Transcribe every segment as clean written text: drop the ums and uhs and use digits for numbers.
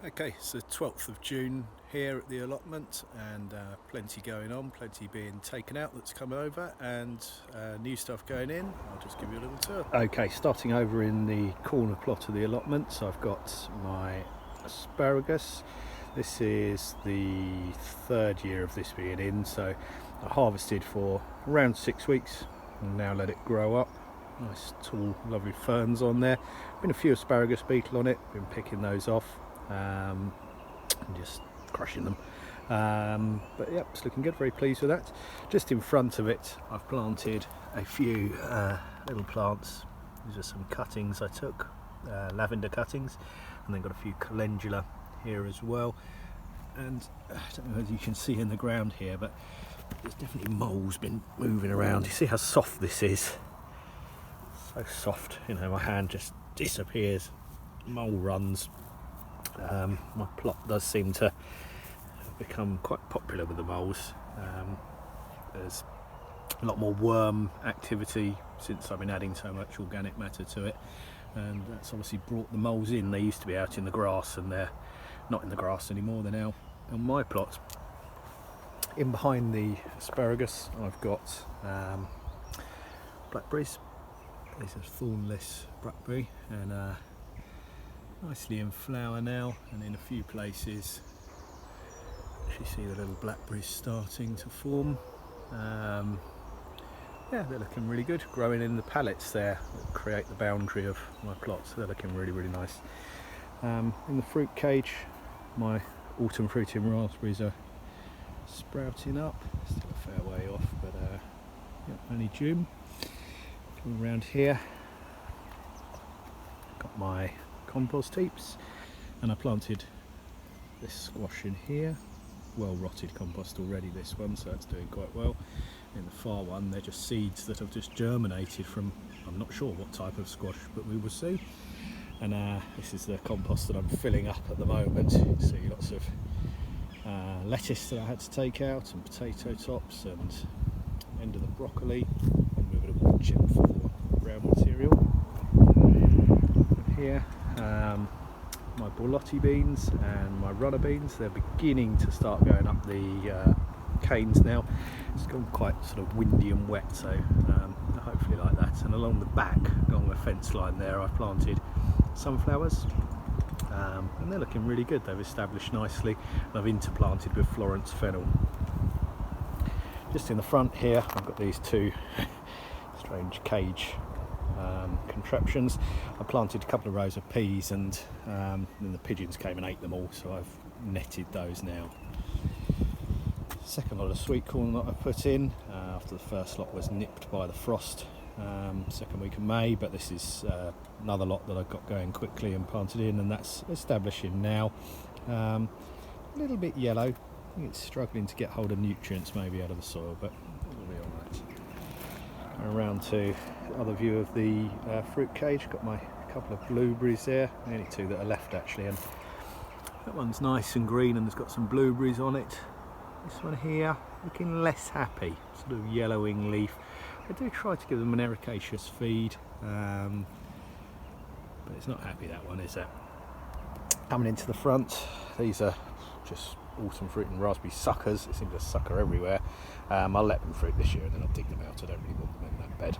Okay, it's the 12th of June here at the allotment, and plenty going on, plenty being taken out that's come over, and new stuff going in. I'll just give you a little tour. Okay, starting over in the corner plot of the allotment, so I've got my asparagus. This is the third year of this being in, so I harvested for around 6 weeks and now let it grow up. Nice tall lovely ferns on there. Been a few asparagus beetle on it, been picking those off. And just crushing them, but yep, it's looking good, very pleased with that. Just in front of it I've planted a few little plants. These are some cuttings I took, lavender cuttings, and then got a few calendula here as well. And I don't know whether you can see in the ground here, but there's definitely moles been moving around. You see how soft this is? So soft, you know, my hand just disappears, mole runs. My plot does seem to have become quite popular with the moles. There's a lot more worm activity since I've been adding so much organic matter to it, and that's obviously brought the moles in. They used to be out in the grass, and they're not in the grass anymore. They're now on my plot. In behind the asparagus I've got blackberries. These are thornless blackberry, and nicely in flower now, and in a few places you see the little blackberries starting to form. Yeah, they're looking really good, growing in the pallets there that create the boundary of my plot, so they're looking really nice. In the fruit cage, my autumn fruiting raspberries are sprouting up, still a fair way off, but yeah, only June. Coming around here, got my compost heaps, and I planted this squash in here. Well rotted compost already, this one, so that's doing quite well. In the far one, they're just seeds that have just germinated from, I'm not sure what type of squash, but we will see. And this is the compost that I'm filling up at the moment. You can see lots of lettuce that I had to take out, and potato tops, and end of the broccoli, and with a wood chip for brown material. And here, my borlotti beans and my runner beans, they're beginning to start going up the canes now. It's gone quite sort of windy and wet, so hopefully like that. And along the back, along the fence line there, I've planted sunflowers, and they're looking really good. They've established nicely, and I've interplanted with Florence Fennel. Just in the front here I've got these two strange cage contraptions. I planted a couple of rows of peas, and then the pigeons came and ate them all, so I've netted those now. Second lot of sweet corn that I put in after the first lot was nipped by the frost, second week of May, but this is another lot that I've got going quickly and planted in, and that's establishing now. A little bit yellow, I think it's struggling to get hold of nutrients maybe out of the soil, but it'll be alright. Around to the other view of the fruit cage, got my couple of blueberries there, the only two that are left actually, and that one's nice and green and has got some blueberries on it. This one here looking less happy, sort of yellowing leaf. I do try to give them an ericaceous feed, but it's not happy, that one, is it? Coming into the front, these are just autumn fruit and raspberry suckers. It seems to sucker everywhere. I'll let them fruit this year and then I'll dig them out. I don't really want them in that bed.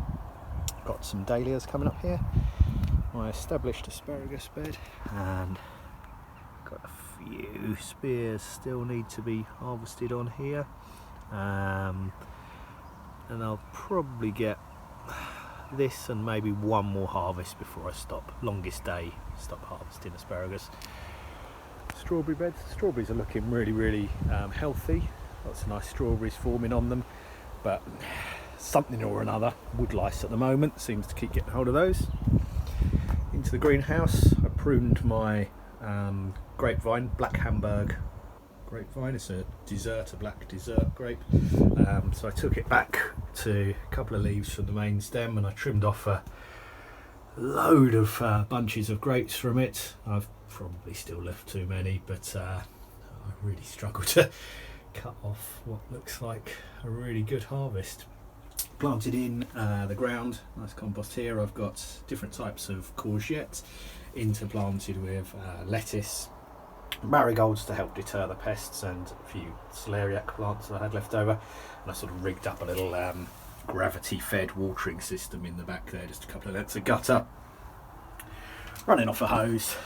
Got some dahlias coming up here, my established asparagus bed, and got a few spears still need to be harvested on here, and I'll probably get this and maybe one more harvest before I stop. Longest day, stop harvesting asparagus. Strawberry beds. Strawberries are looking really healthy. Lots of nice strawberries forming on them, but something or another, wood lice at the moment, seems to keep getting hold of those. Into the greenhouse, I pruned my grapevine, Black Hamburg grapevine. It's a black dessert grape. So I took it back to a couple of leaves from the main stem, and I trimmed off a load of bunches of grapes from it. I've probably still left too many, but I really struggle to cut off what looks like a really good harvest. Planted in the ground, nice compost here. I've got different types of courgette interplanted with lettuce, marigolds to help deter the pests, and a few celeriac plants that I had left over. And I sort of rigged up a little gravity fed watering system in the back there, just a couple of lengths of gutter running off a hose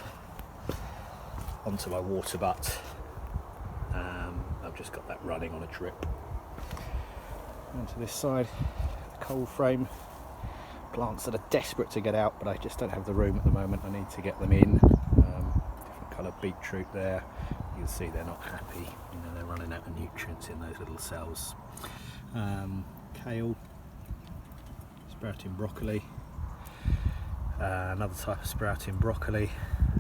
onto my water butt. I've just got that running on a drip. Onto this side, the cold frame. Plants that are desperate to get out, but I just don't have the room at the moment. I need to get them in. Different colour beetroot there. You can see they're not happy. You know, they're running out of nutrients in those little cells. Kale, sprouting broccoli. Another type of sprouting broccoli.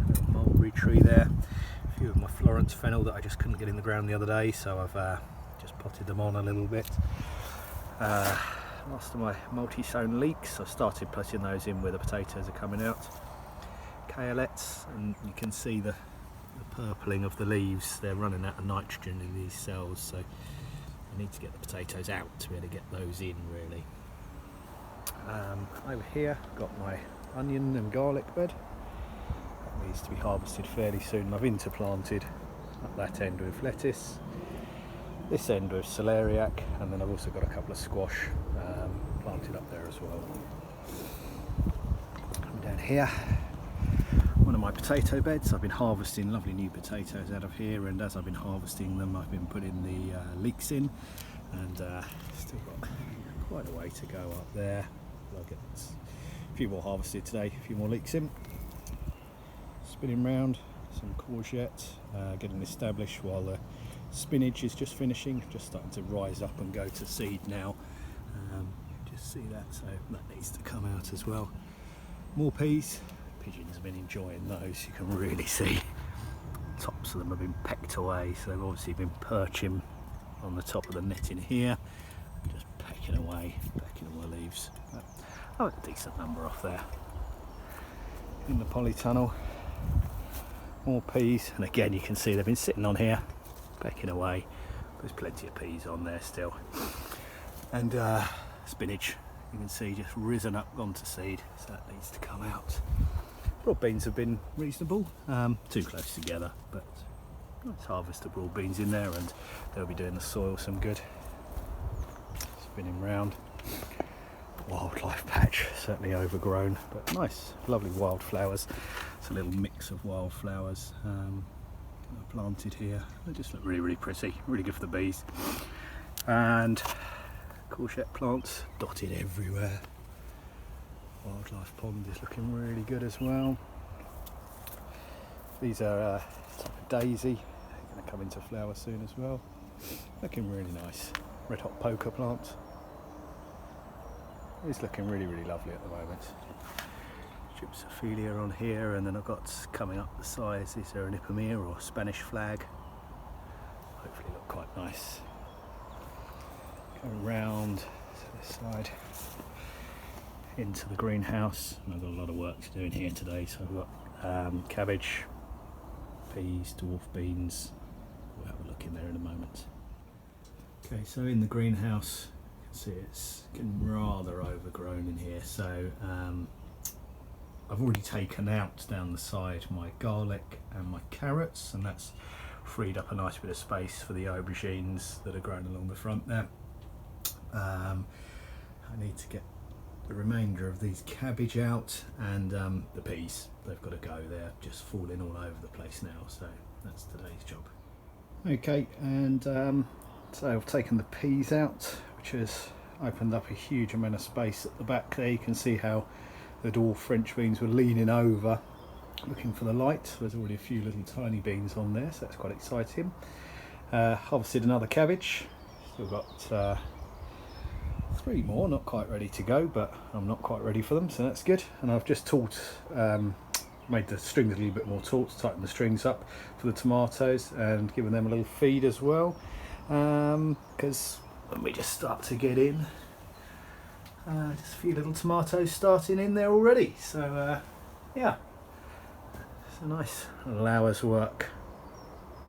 A little mulberry tree there. A few of my Florence Fennel that I just couldn't get in the ground the other day, so I've just potted them on a little bit. Last of my multi-sown leeks, I've started putting those in where the potatoes are coming out. Kalettes, and you can see the purpling of the leaves. They're running out of nitrogen in these cells, so I need to get the potatoes out to be able to get those in, really. Over here, got my onion and garlic bed. That needs to be harvested fairly soon. I've interplanted up that end with lettuce, this end with celeriac, and then I've also got a couple of squash planted up there as well. Coming down here, one of my potato beds. I've been harvesting lovely new potatoes out of here, and as I've been harvesting them, I've been putting the leeks in, and still got quite a way to go up there. I'll get a few more harvested today, a few more leeks in. Spinning round, some courgette, getting established while the spinach is just finishing, just starting to rise up and go to seed now. Just see that, so that needs to come out as well. More peas. Pigeons have been enjoying those. You can really see tops of them have been pecked away, so they've obviously been perching on the top of the netting here, just pecking away all the leaves. But I got a decent number off there. In the polytunnel, more peas, and again you can see they've been sitting on here pecking away. There's plenty of peas on there still, and spinach you can see just risen up, gone to seed, so that needs to come out. Broad beans have been reasonable, too close together, but let's harvest the broad beans in there and they'll be doing the soil some good. Spinning round, wildlife patch, certainly overgrown, but nice, lovely wildflowers. It's a little mix of wildflowers planted here. They just look really, really pretty, really good for the bees. And courgette plants dotted everywhere. Wildlife pond is looking really good as well. These are type of daisy, they're going to come into flower soon as well. Looking really nice. Red hot poker plant. It's looking really, really lovely at the moment. Gypsophilia on here, and then I've got coming up the sides, these are an Ipomere or Spanish flag. Hopefully look quite nice. Going round to this side into the greenhouse, and I've got a lot of work to do in here today, so I've got cabbage, peas, dwarf beans. We'll have a look in there in a moment. Okay, so in the greenhouse you can see it's getting rather overgrown in here, so I've already taken out down the side my garlic and my carrots, and that's freed up a nice bit of space for the aubergines that are grown along the front there. I need to get the remainder of these cabbage out, and the peas, they've got to go. They're just falling all over the place now, so that's today's job. Okay, and so I've taken the peas out, which has opened up a huge amount of space at the back there. You can see how the dwarf French beans were leaning over looking for the light. There's already a few little tiny beans on there, so that's quite exciting. Harvested another cabbage. Still got 3 more, not quite ready to go, but I'm not quite ready for them, so that's good. And I've just made the strings a little bit more taut to tighten the strings up for the tomatoes, and given them a little feed as well, because when we just start to get in, just a few little tomatoes starting in there already, so yeah, it's a nice little hour's work.